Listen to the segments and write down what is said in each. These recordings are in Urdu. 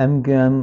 MQM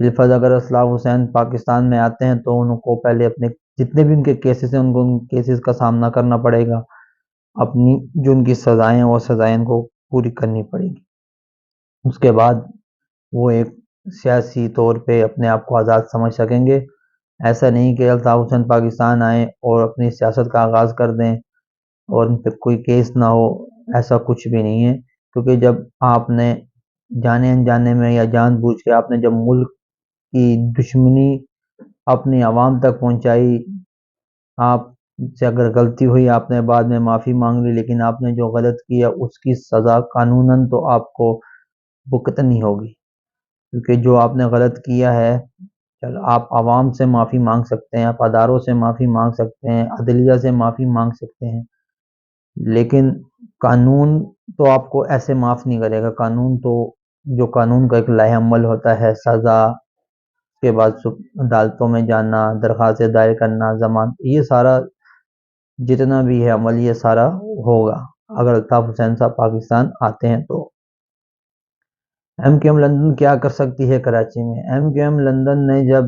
بالفرض اگر اسلاف حسین پاکستان میں آتے ہیں تو ان کو پہلے اپنے جتنے بھی ان کے کیسز ہیں ان کو ان کیسز کا سامنا کرنا پڑے گا، اپنی جو ان کی سزائیں ہیں وہ سزائیں ان کو پوری کرنی پڑے گی، اس کے بعد وہ ایک سیاسی طور پہ اپنے آپ کو آزاد سمجھ سکیں گے۔ ایسا نہیں کہ الطاف حسین پاکستان آئیں اور اپنی سیاست کا آغاز کر دیں اور ان پہ کوئی کیس نہ ہو، ایسا کچھ بھی نہیں ہے، کیونکہ جب آپ نے جانے انجانے میں یا جان بوجھ کے آپ نے جب ملک کی دشمنی اپنی عوام تک پہنچائی، آپ سے اگر غلطی ہوئی آپ نے بعد میں معافی مانگ لی، لیکن آپ نے جو غلط کیا اس کی سزا قانوناً تو آپ کو بھگتنی ہوگی، کیونکہ جو آپ نے غلط کیا ہے، چلو آپ عوام سے معافی مانگ سکتے ہیں، آپ اداروں سے معافی مانگ سکتے ہیں، عدلیہ سے معافی مانگ سکتے ہیں، لیکن قانون تو آپ کو ایسے معاف نہیں کرے گا۔ قانون تو جو قانون کا ایک لائحہ عمل ہوتا ہے، سزا کے بعد عدالتوں میں جانا، درخواستیں دائر کرنا، ضمانت، یہ سارا جتنا بھی ہے عمل یہ سارا ہوگا اگر الطاف حسین صاحب پاکستان آتے ہیں تو۔ ایم کیو ایم لندن کیا کر سکتی ہے کراچی میں؟ ایم کیو ایم لندن نے جب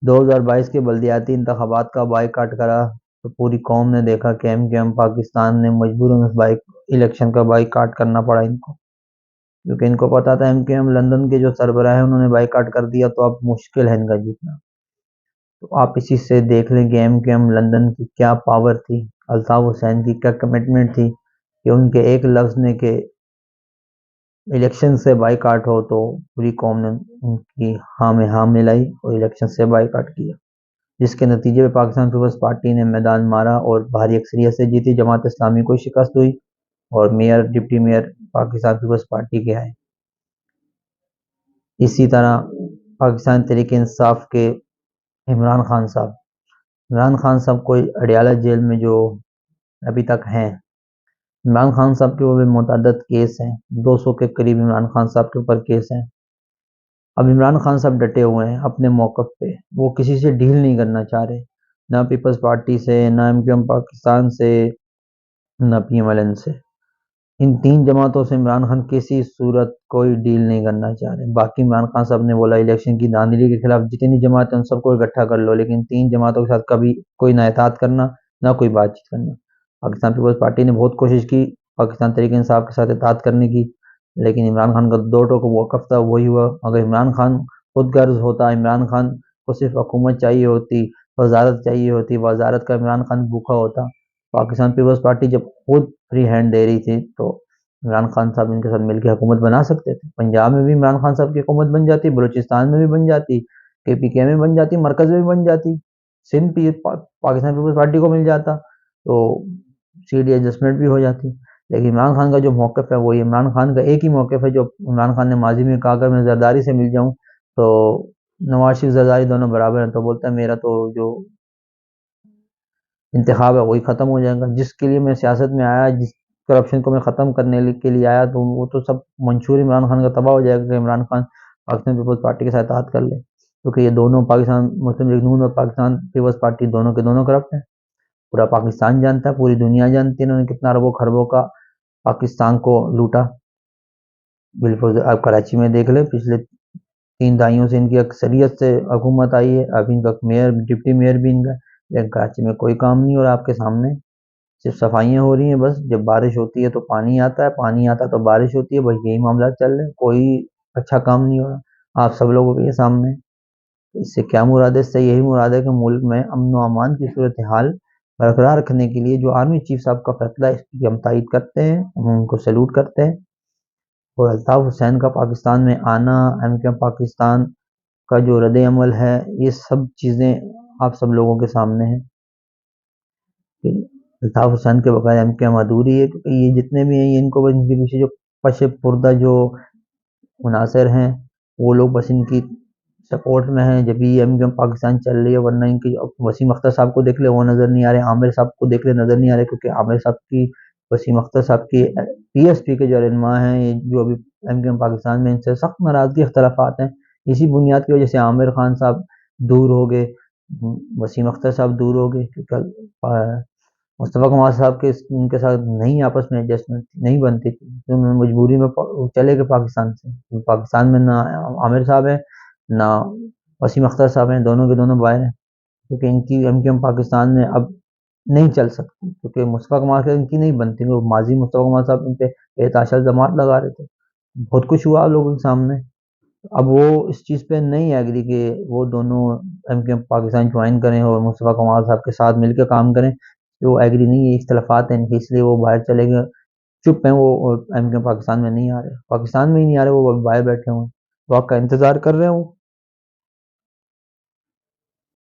2022 کے بلدیاتی انتخابات کا بائیکاٹ کرا تو پوری قوم نے دیکھا کہ ایم کیو ایم پاکستان نے مجبوراً اس الیکشن کا بائیکاٹ کرنا پڑا ان کو، کیونکہ ان کو پتا تھا ایم کیو ایم لندن کے جو سربراہ ہیں انہوں نے بائیکاٹ کر دیا تو اب مشکل ہے ان کا جیتنا۔ تو آپ اسی سے دیکھ لیں کہ ایم کیو ایم لندن کی کیا پاور تھی، الطاف حسین کی کیا کمٹمنٹ تھی کہ ان کے ایک لفظ نے کہ الیکشن سے بائیکاٹ ہو تو پوری قوم نے ان کی ہاں میں ہاں ملائی اور الیکشن سے بائیکاٹ کیا، جس کے نتیجے میں پاکستان پیپلز پارٹی نے میدان مارا اور بھاری اکثریت سے جیتی، جماعت اسلامی کو شکست ہوئی اور mayor deputy mayor Pakistan Peoples Party کے آئے۔ اسی طرح پاکستان تحریک انصاف کے عمران خان صاحب کوئی اڈیالہ جیل میں جو ابھی تک ہیں، عمران خان صاحب کے اوپر متعدد کیس ہیں، 200 کے قریب عمران خان صاحب کے اوپر کیس ہیں۔ اب عمران خان صاحب ڈٹے ہوئے ہیں اپنے موقف پہ، وہ کسی سے ڈیل نہیں کرنا چاہ رہے، نہ پیپلز پارٹی سے، نہ ایم کیو ایم پاکستان سے، نہ پی ایم ایل این سے، ان تین جماعتوں سے عمران خان کسی صورت کوئی ڈیل نہیں کرنا چاہ رہے۔ باقی عمران خان صاحب نے بولا الیکشن کی دھاندلی کے خلاف جتنی جماعتیں ان سب کو اکٹھا کر لو، لیکن تین جماعتوں کے ساتھ کبھی کوئی نہ اطاعت کرنا، نہ کوئی بات چیت کرنا۔ پاکستان پیپلز پارٹی نے بہت کوشش کی پاکستان تحریک انصاف کے ساتھ اطاعت کرنے کی، لیکن عمران خان کا دو ٹوک موقف تھا، وہی ہوا۔ اگر عمران خان خود غرض ہوتا، عمران خان کو صرف حکومت چاہیے ہوتی، وزارت چاہیے ہوتی، وزارت کا عمران خان بھوکا ہوتا، پاکستان پیپلز پارٹی جب خود فری ہینڈ دے رہی تھی تو عمران خان صاحب ان کے ساتھ مل کے حکومت بنا سکتے تھے۔ پنجاب میں بھی عمران خان صاحب کی حکومت بن جاتی، بلوچستان میں بھی بن جاتی، کے پی کے میں بن جاتی، مرکز میں بھی بن جاتی، سندھ پاکستان پیپلز پارٹی کو مل جاتا تو سی ڈی ایڈجسٹمنٹ بھی ہو جاتی۔ لیکن عمران خان کا جو موقف ہے وہی عمران خان کا ایک ہی موقف ہے جو عمران خان نے ماضی میں کہا، اگر میں زرداری سے مل جاؤں تو نواز شریف زرداری دونوں برابر ہیں، تو بولتا ہے میرا تو جو انتخاب ہے وہی ختم ہو جائے گا، جس کے لیے میں سیاست میں آیا، جس کرپشن کو میں ختم کرنے کے لیے آیا، تو وہ تو سب منشور عمران خان کا تباہ ہو جائے گا کہ عمران خان پاکستان پیپلز پارٹی کے ساتھ اتحاد کر لے، کیونکہ یہ دونوں پاکستان مسلم لیگ نون اور پاکستان پیپلز پارٹی دونوں کے دونوں کرپٹ ہیں۔ پورا پاکستان جانتا ہے، پوری دنیا جانتی ہے انہوں نے کتنا اربوں خربوں کا پاکستان کو لوٹا۔ بالکل آپ کراچی میں دیکھ لیں، پچھلے 3 دہائیوں سے ان کی اکثریت سے حکومت آئی ہے، اب ان کا میئر ڈپٹی میئر بھی ان کا، لیکن کراچی میں کوئی کام نہیں ہو رہا، آپ کے سامنے صرف صفائیاں ہو رہی ہیں بس۔ جب بارش ہوتی ہے تو پانی آتا ہے، پانی آتا ہے تو بارش ہوتی ہے، بس یہی معاملات چل رہے ہیں، کوئی اچھا کام نہیں ہو رہا آپ سب لوگوں کے سامنے۔ اس سے کیا مراد ہے؟ اس سے یہی مراد ہے کہ ملک میں امن و امان کی صورتحال برقرار رکھنے کے لیے جو آرمی چیف صاحب کا فیصلہ ہے اس کی ہم تائید کرتے ہیں، ہم ان کو سیلوٹ کرتے ہیں، اور الطاف حسین کا پاکستان میں آنا، ایم کیو ایم پاکستان کا جو رد عمل ہے، یہ سب چیزیں آپ سب لوگوں کے سامنے ہیں کہ الطاف حسین کے بغیر ایم کیو ایم ادھوری ہے، کیونکہ یہ جتنے بھی ہیں ان کو ان کے پیچھے جو پش پردہ جو عناصر ہیں وہ لوگ بس ان کی سپورٹ میں ہیں، جب یہ ایم کیو ایم پاکستان چل رہی ہے، ورنہ ان کی وسیم اختر صاحب کو دیکھ لے وہ نظر نہیں آ رہے، عامر صاحب کو دیکھ لے نظر نہیں آ رہے، کیونکہ عامر صاحب کی، وسیم اختر صاحب کی پی ایس پی کے جو رہنما ہیں جو ابھی ایم کیو ایم پاکستان میں، ان سے سخت ناراضگی اختلافات ہیں، اسی بنیاد کی وجہ سے عامر خان صاحب دور ہو گئے، وسیم اختر صاحب دور ہو گئے، کیونکہ مصطفیٰ کمال صاحب کے ان کے ساتھ نہیں آپس میں ایڈجسٹمنٹ نہیں بنتی تھی، انہوں نے مجبوری میں چلے گئے پاکستان سے، پاکستان میں نہ عامر صاحب ہیں نہ وسیم اختر صاحب ہیں، دونوں کے دونوں باہر ہیں، کیونکہ ان کی ایم کیو ایم پاکستان میں اب نہیں چل سکتی، کیونکہ مصطفیٰ کمال سے ان کی نہیں بنتی. وہ ماضی مصطفیٰ کمال صاحب ان پہ احتجاج الزامات لگا رہے تھے، بہت کچھ ہوا لوگوں کے سامنے. اب وہ اس چیز پہ نہیں ایگری کہ وہ دونوں M Q M Pakistan join کریں اور مصطفیٰ کمال صاحب کے ساتھ مل کے کام کریں. وہ ایگری نہیں ہے، اختلافات ہیں ان کے، اس لیے وہ باہر چلے گئے، چپ ہیں وہ، اور ایم کیو ایم پاکستان میں نہیں آ رہے، پاکستان میں ہی نہیں آ رہے، وہ باہر بیٹھے ہوئے ہیں، تو آپ کا انتظار کر رہے ہوں.